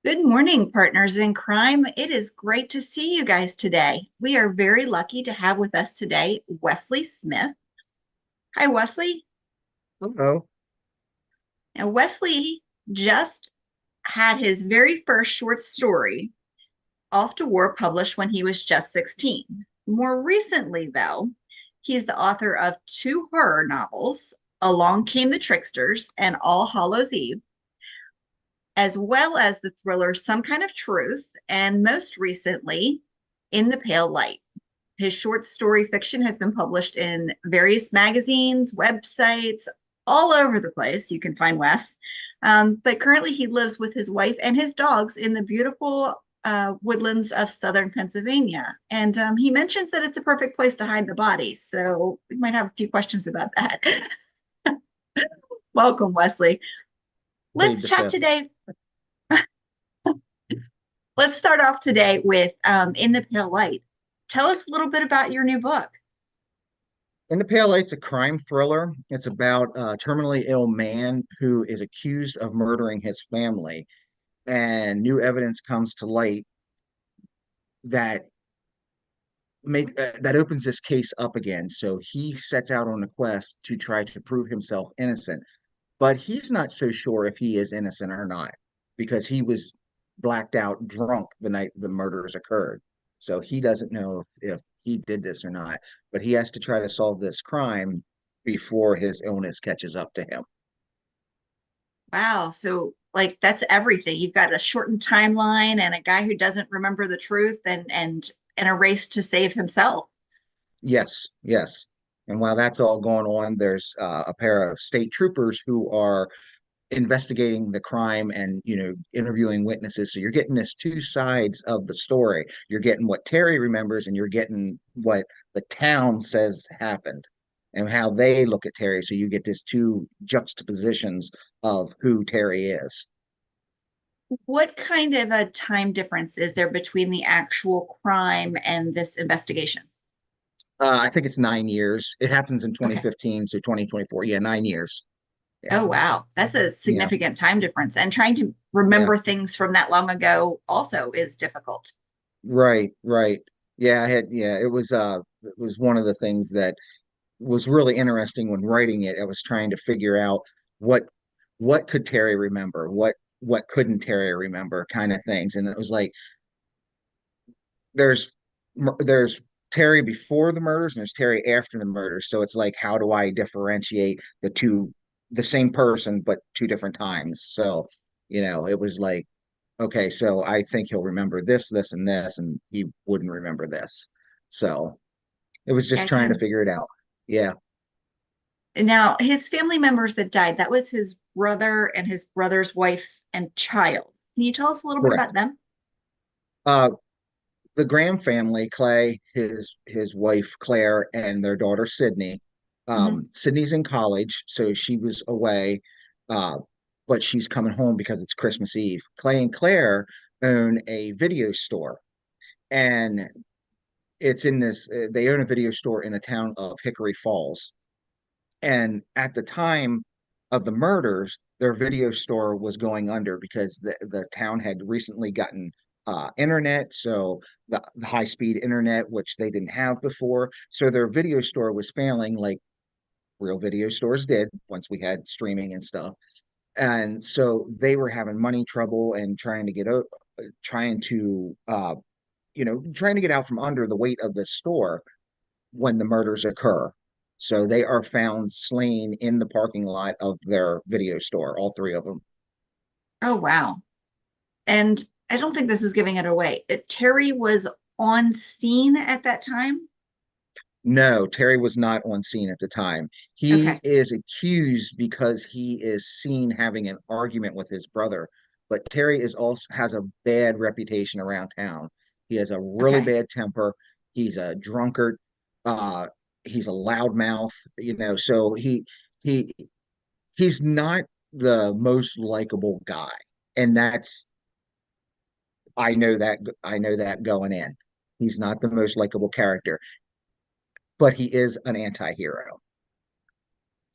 Good morning, partners in crime. It is great to see you guys today. We are very lucky to have with us today Wesley Smith. Hi, Wesley. Oh, Now, Wesley just had his very first short story, Off to War, published when he was just 16. More recently, though, he's the author of two horror novels, Along Came the Tricksters and All Hallows Eve, as well as the thriller Some Kind of Truth, and most recently, In the Pale Light. His short story fiction has been published in various magazines, websites, all over the place. You can find Wes. But currently, he lives with his wife and his dogs in the beautiful woodlands of southern Pennsylvania. And he mentions that it's a perfect place to hide the bodies. So we might have a few questions about that. Welcome, Wesley. plead Let's the chat fifth. today. Let's start off today with In the Pale Light. Tell us a little bit about your new book. In the Pale Light's a crime thriller. It's about a terminally ill man who is accused of murdering his family, and new evidence comes to light that that opens this case up again. So he sets out on a quest to try to prove himself innocent, but he's not so sure if he is innocent or not because he was blacked out drunk the night the murders occurred. So he doesn't know if he did this or not, but he has to try to solve this crime before his illness catches up to him. Wow. So, like, that's everything. You've got a shortened timeline and a guy who doesn't remember the truth and a race to save himself. Yes, yes. And while that's all going on, there's a pair of state troopers who are investigating the crime and interviewing witnesses, so you're getting this two sides of the story. You're getting what Terry remembers and you're getting what the town says happened and how they look at Terry, so you get this two juxtapositions of who Terry is. What kind of a time difference is there between the actual crime and this investigation? I think it's 9 years. It happens in Okay. 2015, so 2024. Yeah, 9 years. Yeah. Oh, wow. That's a Yeah. significant time difference. And trying to Yeah. remember things from that long ago also is difficult. Right, right. Yeah, it was one of the things that was really interesting when writing it. I was trying to figure out what what could Terry remember, what couldn't Terry remember, kind of things. And it was like there's there's Terry before the murders and there's Terry after the murders. So it's like, how do I differentiate the two, the same person but two different times? So it was like, okay, so I think he'll remember this, this, and this, and he wouldn't remember this. So it was Yeah, just I trying to can. figure it out. Yeah. Now, his family members that died, that was his brother and his brother's wife and child. Can you tell us a little bit Correct. about them? Uh, the Graham family, Clay, his wife Claire, and their daughter Sydney. Hmm. Sydney's in college, so she was away, uh, but she's coming home because it's Christmas Eve. Clay and Claire own a video store, and it's in this. They own a video store in a town of Hickory Falls, and at the time of the murders, their video store was going under because the town had recently gotten internet, so the high speed internet, which they didn't have before. So their video store was failing like real video stores did once we had streaming and stuff. And so they were having money trouble and trying to trying to get out from under the weight of the store when the murders occur. So they are found slain in the parking lot of their video store, all three of them. Oh, wow. And I don't think this is giving it away. Terry was on scene at that time. No, Terry was not on scene at the time. He Okay. is accused because he is seen having an argument with his brother, but Terry is also has a bad reputation around town. He has a really Okay. bad temper. He's a drunkard. Uh, he's a loudmouth, so he he's not the most likable guy. And I know that going in. He's not the most likable character, but he is an anti-hero.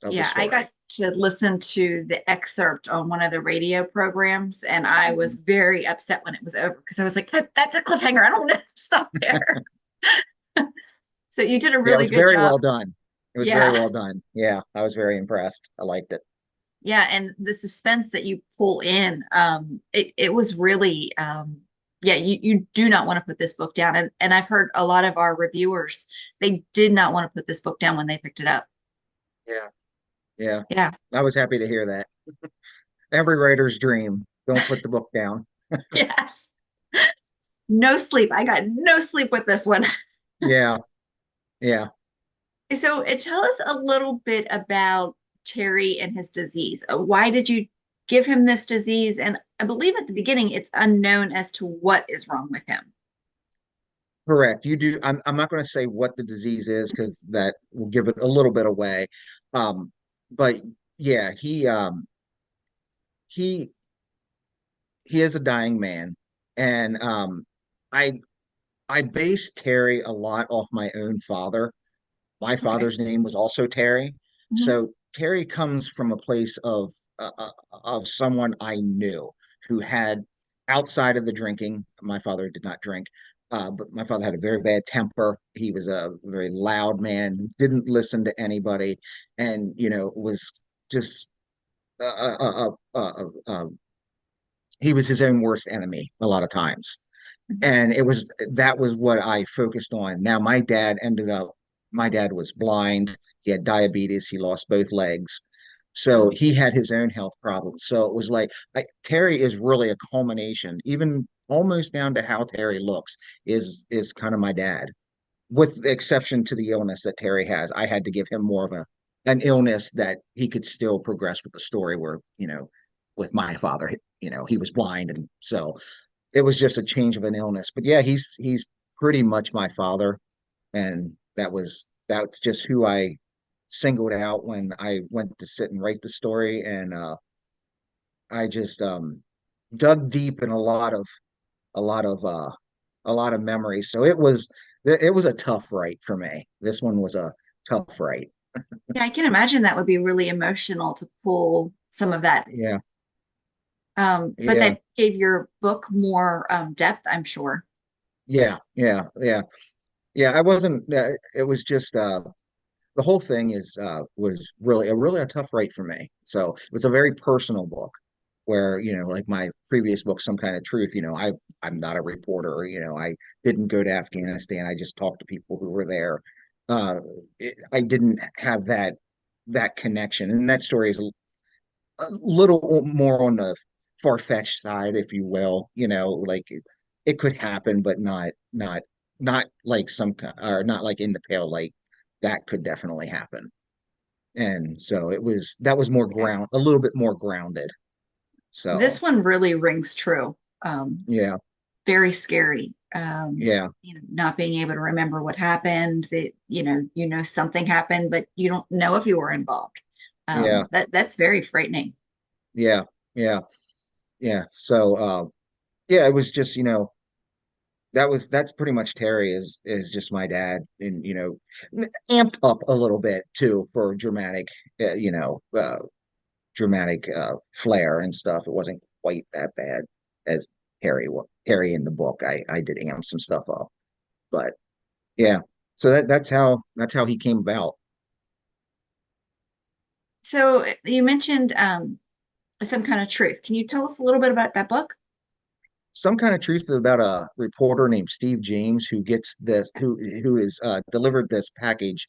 of the Yeah, I got story. to listen to the excerpt on one of the radio programs, and I was Mhm. very upset when it was over because I was like, that's a cliffhanger. I don't want to stop there. So you did a Yeah, it really was good very job. well done. It was very Yeah. well done. Yeah, I was very impressed. I liked it. Yeah. And the suspense that you pull in, it was really, yeah, you do not want to put this book down. And I've heard a lot of our reviewers, they did not want to put this book down when they picked it up. Yeah, yeah. Yeah. I was happy to hear that. Every writer's dream. Don't put the book down. Yes. No sleep. I got no sleep with this one. Yeah, yeah. So tell us a little bit about Terry and his disease. Why did you give him this disease? And I believe at the beginning it's unknown as to what is wrong with him. Correct. You do. I'm not going to say what the disease is because that will give it a little bit away. Um, but yeah, he he is a dying man, and I I based Terry a lot off my own father. My Okay. father's name was also Terry, Mhm. so Terry comes from a place of someone I knew who had outside of the drinking. My father did not drink, but my father had a very bad temper. He was a very loud man, didn't listen to anybody, and was just uh, uh, uh, uh, uh, uh, he was his own worst enemy a lot of times. Mhm. And that was what I focused on. Now my dad was blind. He had diabetes. He lost both legs. So Oh, he had his own health problems. So it was Terry is really a culmination, even almost down to how Terry looks, is kind of my dad, with the exception to the illness that Terry has. I had to give him more of an illness that he could still progress with the story where, with my father, he was blind. And so it was just a change of an illness. But yeah, he's pretty much my father. And that's just who I singled out when I went to sit and write the story. And I just dug deep in a lot of uh a lot of memories. So it was a tough write for me. This one was a tough write. yeah, I can imagine that would be really emotional to pull some of that. Yeah, But yeah, that gave your book more depth, I'm sure. yeah. Yeah, I wasn't it was just the whole thing was really a tough write for me. So it was a very personal book where, like my previous book, Some Kind of Truth, I'm not a reporter, I didn't go to Afghanistan. I just talked to people who were there. I didn't have that connection. And that story is a little more on the far-fetched side, if you will, like it could happen, but not like or not like in the pale light. That could definitely happen. And so that was more Yeah. a little bit more grounded. This So one really rings true. Um, yeah, Very scary. yeah, Not being able to remember what happened, that something happened, but you don't know if you were involved. yeah, That's very frightening. yeah, yeah, yeah. So yeah, it was just, that's pretty much Terry is just my dad, and amped up a little bit too for dramatic flair and stuff. It wasn't quite that bad as Harry in the book. I did amp some stuff up, but yeah. So that's how he came about. So you mentioned some kind of truth. Can you tell us a little bit about that book? Some Kind of Truth is about a reporter named Steve James who gets this who is delivered this package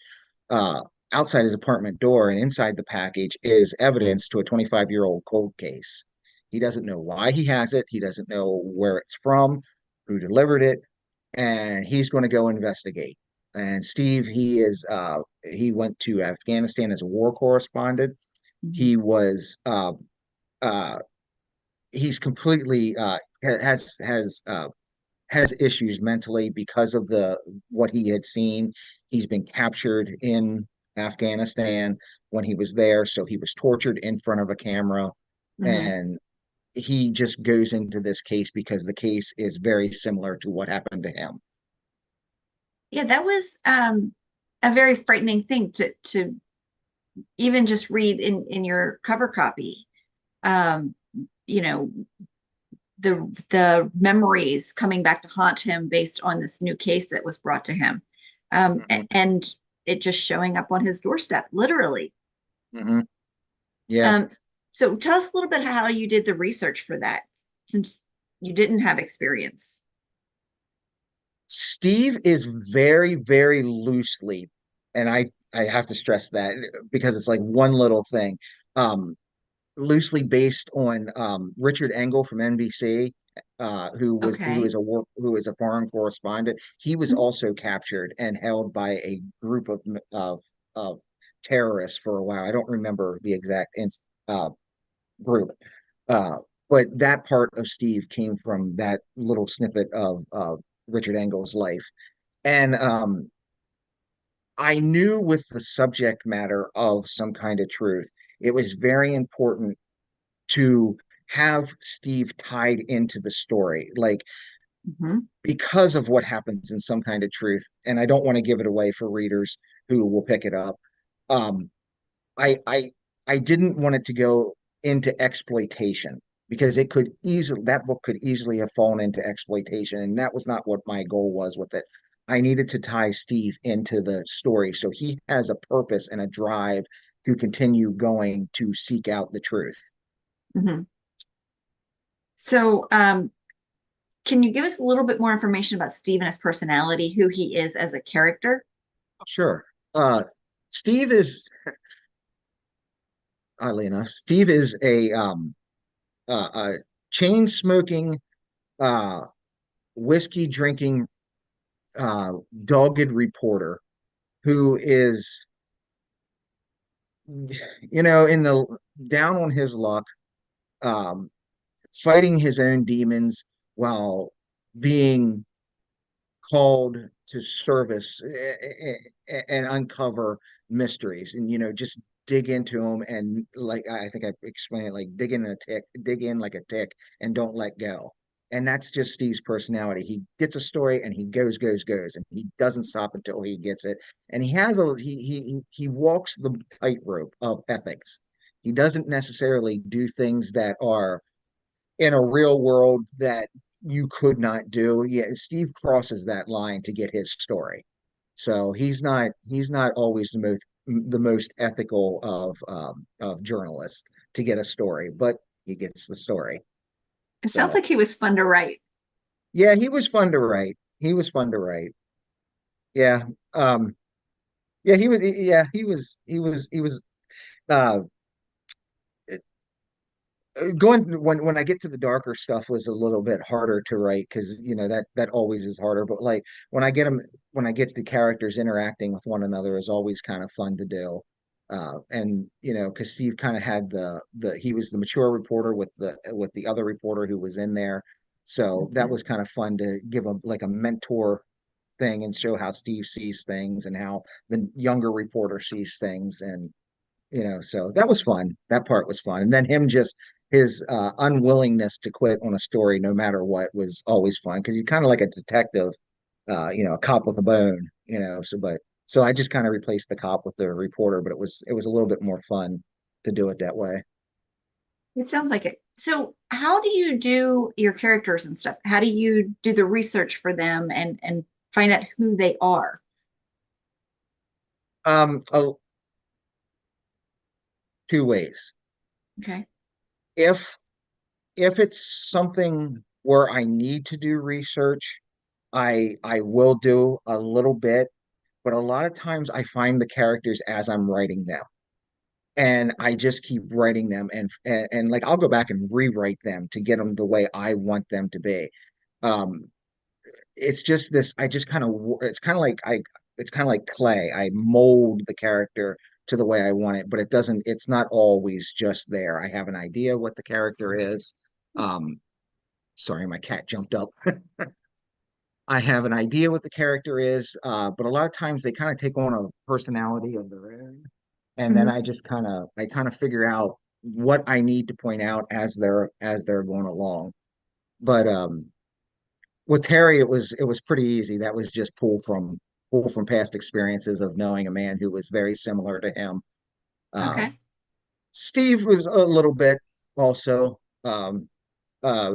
uh outside his apartment door, and inside the package is evidence to a 25-year-old cold case. He doesn't know why he has it. He doesn't know where it's from, who delivered it, and he's going to go investigate. And Steve, he went to Afghanistan as a war correspondent. Mhm. He was uh he's completely has issues mentally because of the what he had seen. He's been captured in Afghanistan when he was there, so he was tortured in front of a camera, Mhm. and he just goes into this case because the case is very similar to what happened to him. Yeah, that was a very frightening thing to even just read in your cover copy, um, you know, the memories coming back to haunt him based on this new case that was brought to him, Hmm. and it just showing up on his doorstep, literally. Hmm. Yeah. Um, so tell us a little bit how you did the research for that, since you didn't have experience. Steve is very, very loosely, and I have to stress that because it's like one little thing, um, loosely based on Richard Engel from NBC, Okay. who is a foreign correspondent. He was also captured and held by a group of terrorists for a while. I don't remember the exact group, uh, but that part of Steve came from that little snippet of Richard Engel's life. And I knew with the subject matter of Some Kind of Truth, it was very important to have Steve tied into the story, like Mhm. because of what happens in Some Kind of Truth. And I don't want to give it away for readers who will pick it up. Um, I I I didn't want it to go into exploitation because it could easily that book could easily have fallen into exploitation, and that was not what my goal was with it. I needed to tie Steve into the story so he has a purpose and a drive to continue going to seek out the truth. Mhm. So, can you give us a little bit more information about Steve and his personality, who he is as a character? Sure. Uh, Steve is, oddly enough, Steve is a chain smoking, uh, whiskey drinking, uh, dogged reporter who is, in the down on his luck, um, fighting his own demons while being called to service and uncover mysteries and just dig into them, and like I think I explained it, like dig in like a tick and don't let go. And that's just Steve's personality. He gets a story and he goes, and he doesn't stop until he gets it. And he walks the tightrope of ethics. He doesn't necessarily do things that are in a real world that you could not do. Yeah, Steve crosses that line to get his story. So he's not always the most ethical of journalists to get a story, but he gets the story. It sounds So like he was fun to write. yeah, he was fun to write. He was fun to write. Yeah. Um yeah, he was uh going when I get to the darker stuff was a little bit harder to write because that always is harder. But like when I get the characters interacting with one another is always kind of fun to do. And because Steve kind of had the he was the mature reporter with the other reporter who was in there, so that Mhm. was kind of fun to give him like a mentor thing and show how Steve sees things and how the younger reporter sees things. And so that was fun. That part was fun. And then him, just his unwillingness to quit on a story no matter what, was always fun because he's kind of like a detective, a cop with a bone. So I just kind of replaced the cop with the reporter, but it was a little bit more fun to do it that way. It sounds like it. So, how do you do your characters and stuff? How do you do the research for them and find out who they are? Oh, two ways. Okay. If if it's something where I need to do research, I will do a little bit, but a lot of times I find the characters as I'm writing them. And I just keep writing them, and like I'll go back and rewrite them to get them the way I want them to be. Um, it's just this. I just kind of it's kind of like clay. I mold the character to the way I want it, but it doesn't. It's not always just there. I have an idea what the character is. Um, Sorry, my cat jumped up. I have an idea what the character is, but a lot of times they kind of take on a personality of their own, and then Mhm. I kind of figure out what I need to point out as they're going along. But with Terry, it was pretty easy. That was just pull from past experiences of knowing a man who was very similar to him. Um, Okay. Steve was a little bit also. Uh,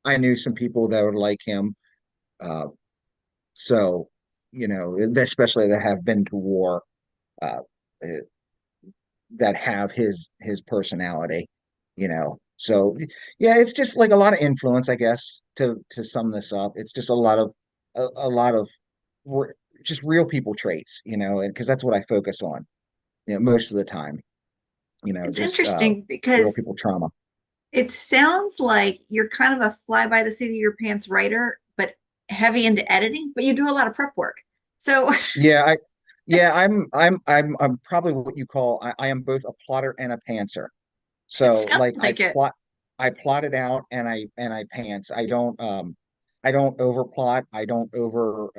I knew some people that would like him. Uh, so, especially that have been to war, uh, eh, that have his personality, So, yeah, it's just like a lot of influence, I guess, to sum this up. It's just a lot of re- just real people traits, and because that's what I focus on, most of the time, It's just interesting real because people trauma. it sounds like you're kind of a fly by the seat of your pants writer, but heavy into editing, but you do a lot of prep work. So Yeah, I'm probably what you call I am both a plotter and a pantser. it So sounds like like it. I plot it out and I pants. I don't overplot. I don't over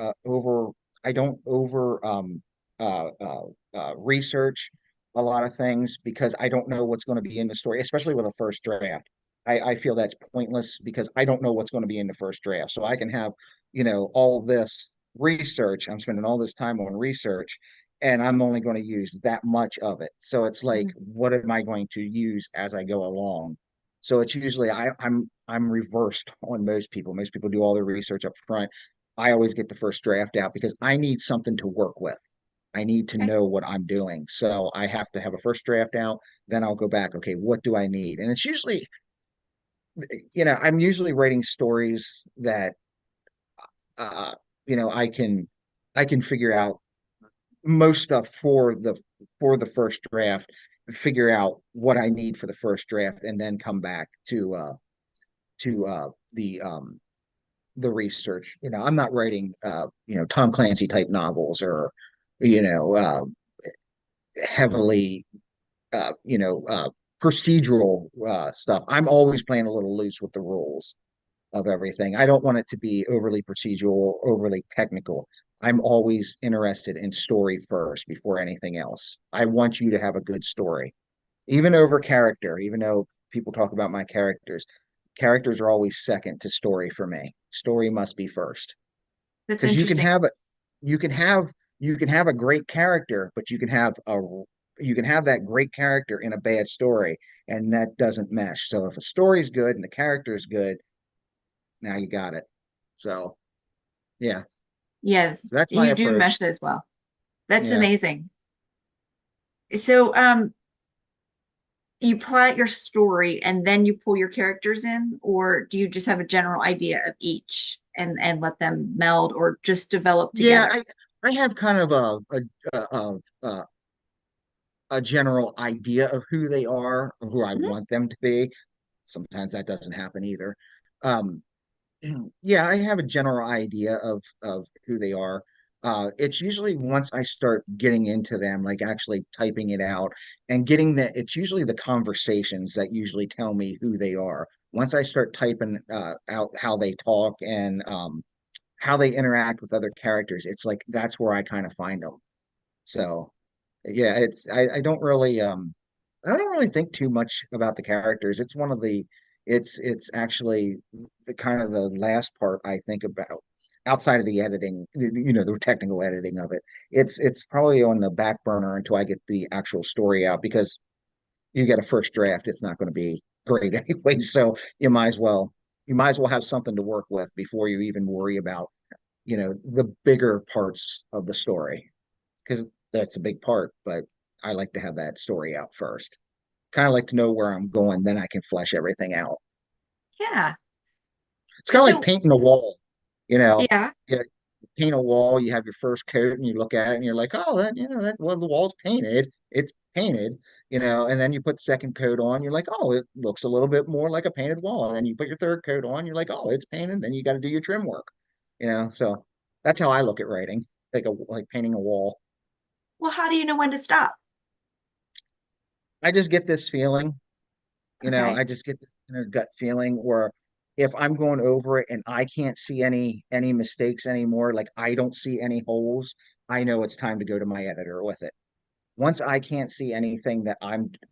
research a lot of things because I don't know what's going to be in the story, especially with a first draft. I feel that's pointless because I don't know what's going to be in the first draft. So I can have, all this research. I'm spending all this time on research and I'm only going to use that much of it. So it's like, Mhm. what am I going to use as I go along? So it's usually I'm reversed on most people. Most people do all their research up front. I always get the first draft out because I need something to work with. I need to Okay. know what I'm doing. So I have to have a first draft out. Then I'll go back. Okay, what do I need? And it's usually, I'm usually writing stories that, uh, I can figure out most stuff for the first draft, figure out what I need for the first draft, and then come back to the research. I'm not writing Tom Clancy type novels or you know uh, heavily procedural stuff. I'm always playing a little loose with the rules of everything. I don't want it to be overly procedural, overly technical. I'm always interested in story first before anything else. I want you to have a good story, even over character, even though people talk about my characters. Characters are always second to story for me. Story must be first That's because interesting. you can have you can have a great character, but you can have that great character in a bad story, and that doesn't mesh. So if a story's good and the character is good, now you got it. So yeah, Yes, so that's my you do approach. mesh those well. That's Yeah. amazing. So, you plot your story and then you pull your characters in, or do you just have a general idea of each and let them meld or just develop Yeah, together? I have kind of a general idea of who they are or who I Mhm. want them to be. Sometimes that doesn't happen either. Um, yeah, I have a general idea of who they are. It's usually once I start getting into them, like actually typing it out and getting it's usually the conversations that usually tell me who they are. Once I start typing out how they talk and how they interact with other characters, it's like that's where I kind of find them. So yeah, I don't really think too much about the characters. It's actually the kind of the last part I think about outside of the editing, the technical editing of it. It's probably on the back burner until I get the actual story out because you get a first draft, it's not going to be great anyway. So you might as well have something to work with before you even worry about, the bigger parts of the story because that's a big part, but I like to have that story out first. Kind of like to know where I'm going, then I can flesh everything out. Yeah. It's kind of like So, painting a wall, you know. yeah. You paint a wall, you have your first coat, and you look at it, and you're like, oh, that that well, the wall's painted, it's painted, and then you put second coat on, you're like, oh, it looks a little bit more like a painted wall, and then you put your third coat on, you're like, oh, it's painted, then you got to do your trim work, So that's how I look at writing, like painting a wall. Well, how do you know when to stop? I just get this feeling, Okay. I just get this gut feeling where if I'm going over it and I can't see any mistakes anymore, like I don't see any holes, I know it's time to go to my editor with it. Once I can't see anything that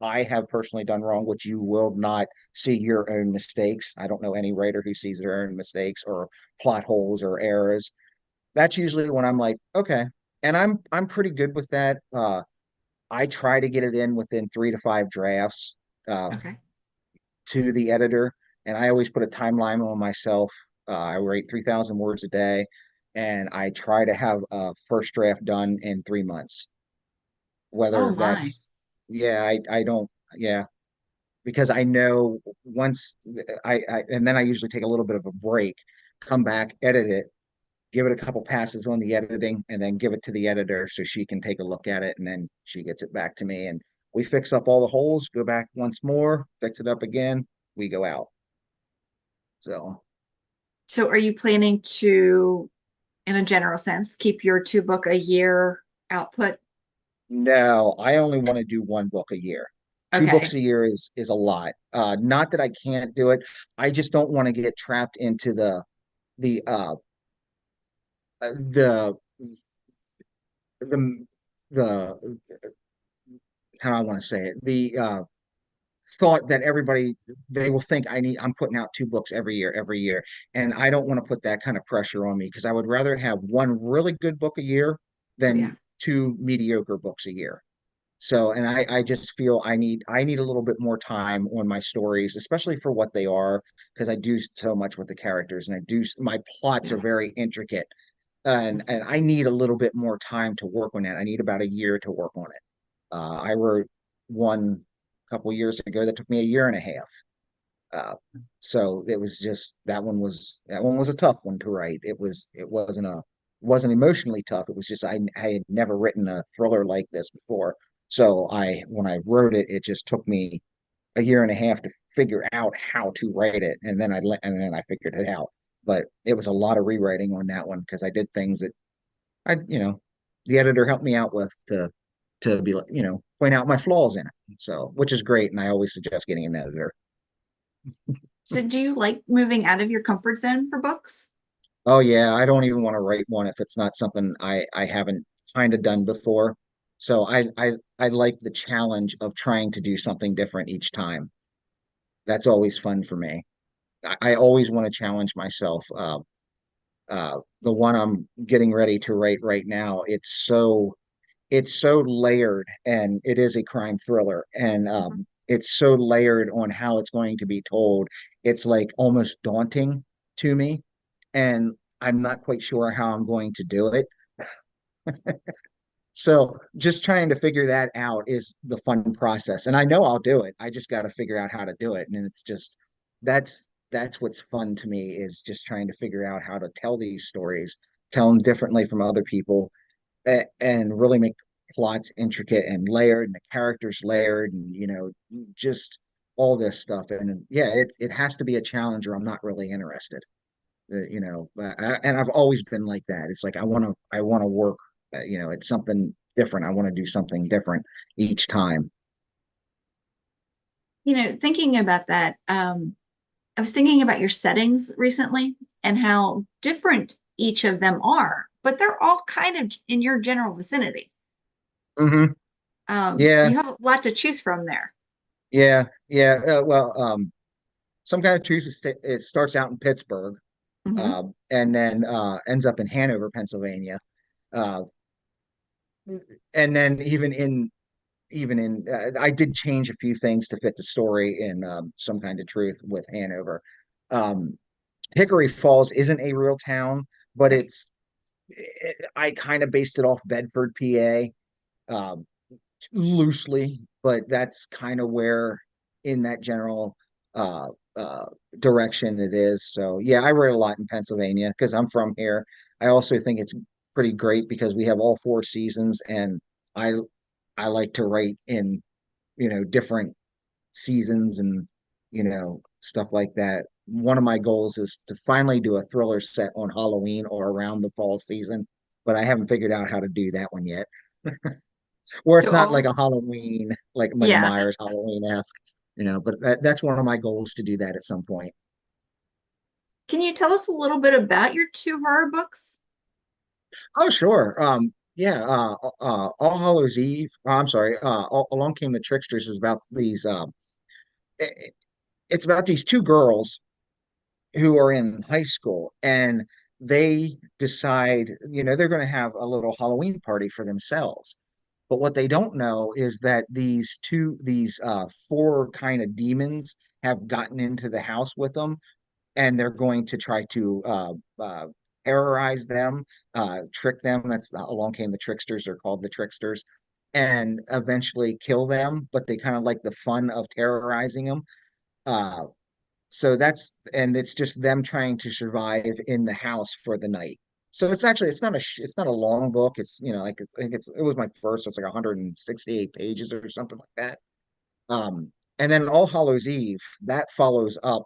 I have personally done wrong, which you will not see your own mistakes. I don't know any writer who sees their own mistakes or plot holes or errors. That's usually when I'm like, okay. And I'm pretty good with that. I try to get it in within 3 to 5 drafts uh, Okay. to the editor, and I always put a timeline on myself. I write 3,000 words a day, and I try to have a first draft done in 3 months. Oh Whether my. that's, yeah, I don't, yeah, because I know once and then I usually take a little bit of a break, come back, edit it, give it a couple passes on the editing, and then give it to the editor so she can take a look at it, and then she gets it back to me, and we fix up all the holes, go back once more, fix it up again, we go out. So So are you planning to, in a general sense, keep your two book a year output? no, I only want to do one book a year. Two books Okay. a year is a lot. Not that I can't do it. I just don't want to get trapped into the uh the the the how do I want to say it? The thought that everybody, they will think I'm putting out 2 books every year, and I don't want to put that kind of pressure on me because I would rather have one really good book a year Oh yeah. than two mediocre books a year. So, and I just feel I need a little bit more time on my stories, especially for what they are, because I do so much with the characters, and my plots are Yeah. very intricate, and I need a little bit more time to work on that. I need about a year to work on it. I wrote one a couple years ago that took me a year and a half. Uh, so it was just that one was a tough one to write. It wasn't emotionally tough. It was just I had never written a thriller like this before. So I when I wrote it, it just took me a year and a half to figure out how to write it, and then I figured it out. But it was a lot of rewriting on that one because I did things that the editor helped me out with to be point out my flaws in it. So which is great, and I always suggest getting an editor. So do you like moving out of your comfort zone for books? Oh yeah, I don't even want to write one if it's not something I haven't kind of done before. So I like the challenge of trying to do something different each time. That's always fun for me. I always want to challenge myself. The one I'm getting ready to write right now, it's so layered, and it is a crime thriller, and Mhm. it's so layered on how it's going to be told. It's like almost daunting to me, and I'm not quite sure how I'm going to do it. So just trying to figure that out is the fun process. And I know I'll do it. I just got to figure out how to do it. And it's just that's what's fun to me is just trying to figure out how to tell these stories, tell them differently from other people, and really make plots intricate and layered and the characters layered, and just all this stuff. And yeah, it has to be a challenge or I'm not really interested. And I've always been like that. It's like I want to work. It's something different. I want to do something different each time. Thinking about that, I was thinking about your settings recently and how different each of them are, but they're all kind of in your general vicinity. Hmm. Yeah, You have a lot to choose from there. yeah. Well, some kind of truth. It starts out in Pittsburgh, Hmm. and then ends up in Hanover, Pennsylvania, uh, and then I did change a few things to fit the story in some kind of truth with Hanover. Um, Hickory Falls isn't a real town, but Right. I kind of based it off Bedford, PA, um, loosely, but that's kind of where in that general uh, uh, direction it is. So yeah, I write a lot in Pennsylvania because I'm from here. I also think it's pretty great because we have all 4 seasons, and I I like to write in different seasons and stuff like that. One of my goals is to finally do a thriller set on Halloween or around the fall season, but I haven't figured out how to do that one yet. Where it's So not like all, a Halloween, like a yeah. Myers Halloween esque, but that's one of my goals to do that at some point. Can you tell us a little bit about your two horror books? Oh, sure. Yeah, All Hallows Eve. I'm sorry. Along Came the Tricksters is about these. It's about these two girls who are in high school, and they decide, they're going to have a little Halloween party for themselves. But what they don't know is that these four kind of demons have gotten into the house with them, and they're going to try to terrorize them, trick them. That's along came the tricksters. They're called the tricksters, and eventually kill them. But they kind of like the fun of terrorizing them. Uh, so that's and it's just them trying to survive in the house for the night. So it's not a long book. It's like I think it was my first, so it's like 168 pages or something like that. And then All Hallows Eve, that follows up,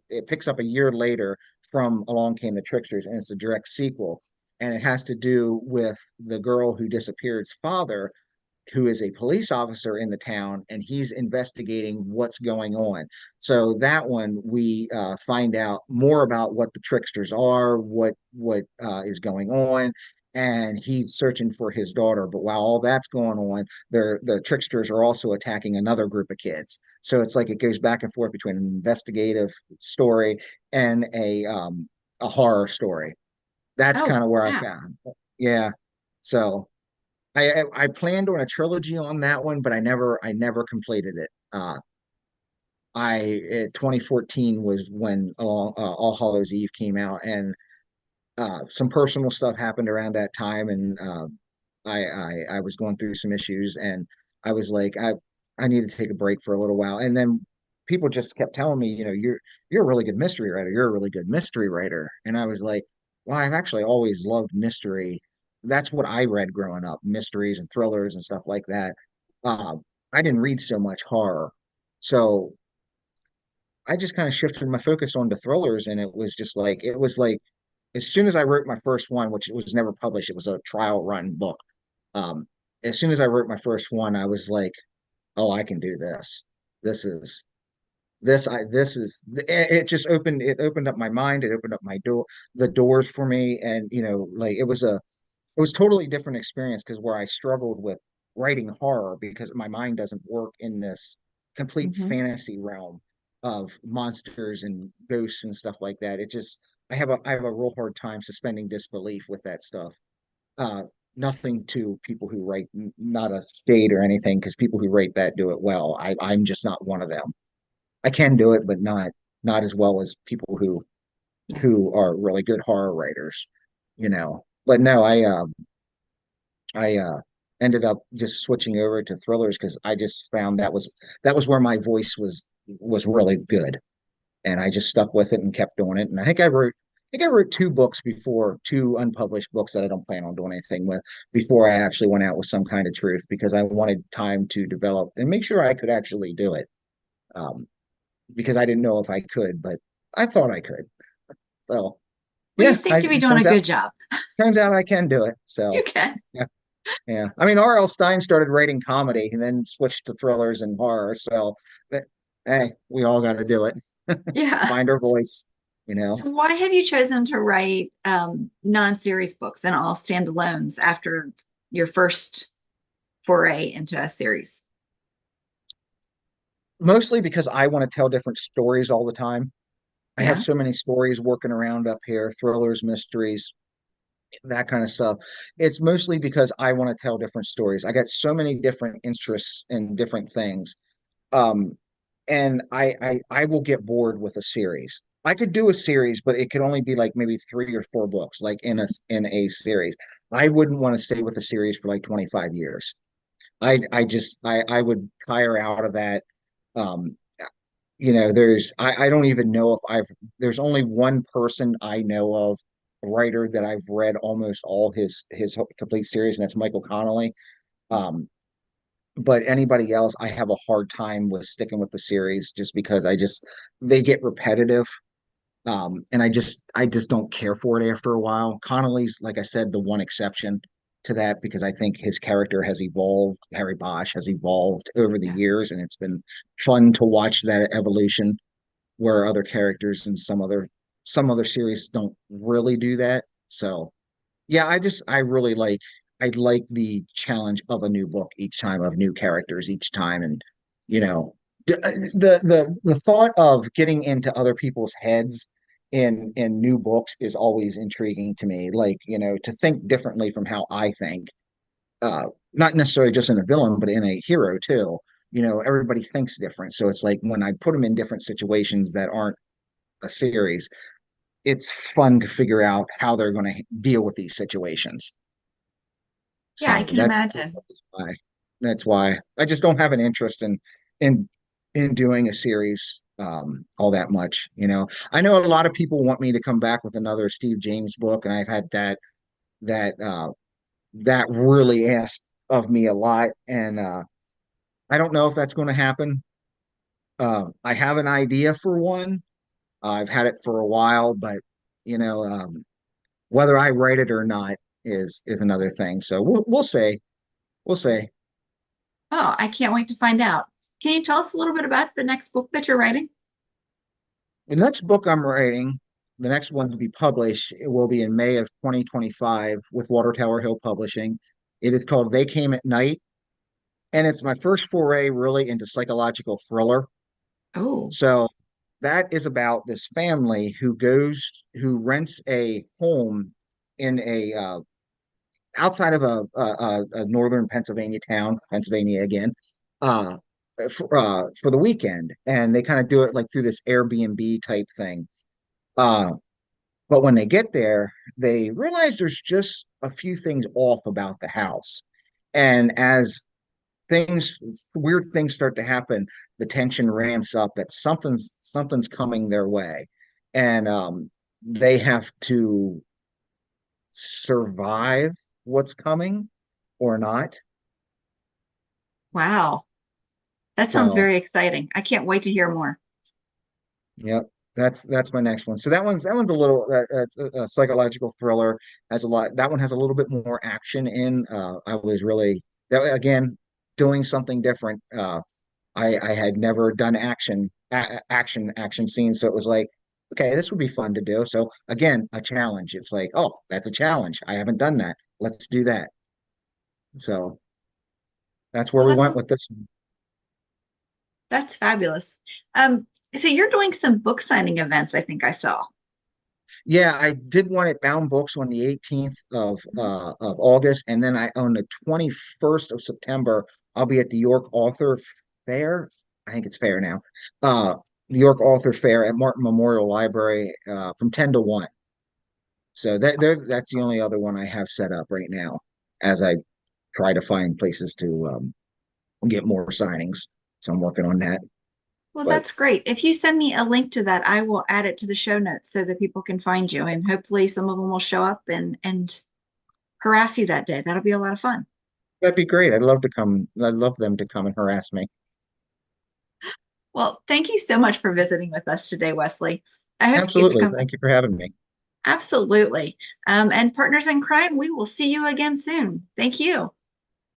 it picks up a year later from Along Came the Tricksters, and it's a direct sequel. And it has to do with the girl who disappeared's father, who is a police officer in the town, and he's investigating what's going on. So that one we find out more about what the tricksters are, what is going on, and he's searching for his daughter. But while all that's going on, the tricksters are also attacking another group of kids. So it's like it goes back and forth between an investigative story and a horror story. That's Oh, kind of where I wow. found. Yeah. So I planned on a trilogy on that one, but I never completed it. I 2014 was when All Hallows Eve came out, and some personal stuff happened around that time, and I was going through some issues, and I was like, I need to take a break for a little while, and then people just kept telling me, you're a really good mystery writer. You're a really good mystery writer, and I was like, well, I've actually always loved mystery. That's what I read growing up, mysteries and thrillers and stuff like that. Um, I didn't read so much horror, so I just kind of shifted my focus onto thrillers, and it was like as soon as I wrote my first one, which was never published, it was a trial run book. Um, as soon as I wrote my first one, I was like, "Oh, I can do this. This is this is." It opened up my mind. It opened up the doors for me, and like it was totally different experience because where I struggled with writing horror because my mind doesn't work in this complete Hmm. fantasy realm of monsters and ghosts and stuff like that. It just I have a real hard time suspending disbelief with that stuff. Uh, Nothing to people who write, not a shade or anything, because people who write that do it well. I'm just not one of them. I can do it, but not as well as people Yeah. who are really good horror writers. But no, I ended up just switching over to thrillers because I just found that was where my voice was really good, and I just stuck with it and kept doing it. And I think I wrote two unpublished books that I don't plan on doing anything with before I actually went out with Some Kind of Truth because I wanted time to develop and make sure I could actually do it. Um, because I didn't know if I could, but I thought I could. So Well, you yeah, seem I to be doing a turns out good job. turns out I can do it. You So can. yeah. Yeah. I mean, R.L. Stein started writing comedy and then switched to thrillers and horror. So, but, hey, we all got to do it. Yeah. Find our voice, you know. So why have you chosen to write non-series books and all standalones after your first foray into a series? Mostly because I want to tell different stories all the time. I have Yeah. so many stories working around up here, thrillers, mysteries, that kind of stuff. It's mostly because I want to tell different stories. I got so many different interests in different things. Um, and I will get bored with a series. I could do a series, but it could only be like maybe 3 or 4 books, like in a series. I wouldn't want to stay with a series for like 25 years. I would tire out of that. Um, I don't even know if there's only one person I know of, a writer that I've read almost all his complete series, and that's Michael Connolly. Um, but anybody else, I have a hard time with sticking with the series just because they get repetitive. And I just don't care for it after a while. Connolly's, like I said, the one exception to that because I think his character has evolved. Harry Bosch has evolved over the Yeah. years, and it's been fun to watch that evolution where other characters and some other series don't really do that. So yeah, I really I like the challenge of a new book each time, of new characters each time, and you know the thought of getting into other people's heads in new books is always intriguing to me. Like, to think differently from how I think. not necessarily just in a villain, but in a hero too. Everybody thinks different. So it's like when I put them in different situations that aren't a series, it's fun to figure out how they're going to deal with these situations. Yeah, I So can imagine. that's why I just don't have an interest in in doing a series all that much. I know a lot of people want me to come back with another Steve James book, and I've had that that really asked of me a lot, and I don't know if that's going to happen. I have an idea for one. I've had it for a while, but you know, um, whether I write it or not is another thing. So we'll see. We'll see. Oh, I can't wait to find out. Can you tell us a little bit about the next book that you're writing? The next book I'm writing, the next one to be published, it will be in May of 2025 with Water Tower Hill Publishing. It is called They Came at Night, and it's my first foray really into psychological thriller. Oh, So that is about this family who rents a home in a outside of a northern Pennsylvania town, Pennsylvania again, uh, for the weekend, and they kind of do it like through this Airbnb type thing. Uh, but when they get there, they realize there's just a few things off about the house, and as things weird things start to happen, the tension ramps up that something's coming their way, and they have to survive what's coming or not. wow. That sounds So, very exciting. I can't wait to hear more. yep, that's my next one. So that one's a little that's a psychological thriller. Has a lot. That one has a little bit more action in. I was really that again doing something different. I had never done action scenes, so it was like, okay, this would be fun to do. So again, a challenge. It's like, oh, that's a challenge. I haven't done that. Let's do that. So that's where Well, we went with this. that's fabulous. Um, so you're doing some book signing events, I think I saw. Yeah, I did one at Bound Books on the 18th of August, and then on the 21st of September, I'll be at the York Author Fair. I think it's fair now. The York Author Fair at Martin Memorial Library from 10 to 1. So that's the only other one I have set up right now as I try to find places to get more signings. So I'm working on that. Well, But that's great. If you send me a link to that, I will add it to the show notes so that people can find you, and hopefully some of them will show up and harass you that day. That'll be a lot of fun. that'd be great. I'd love to come. I'd love them to come and harass me. Well, thank you so much for visiting with us today, Wesley. I hope you get to Absolutely. come back. Thank you for having me. Absolutely. And partners in crime, we will see you again soon. Thank you.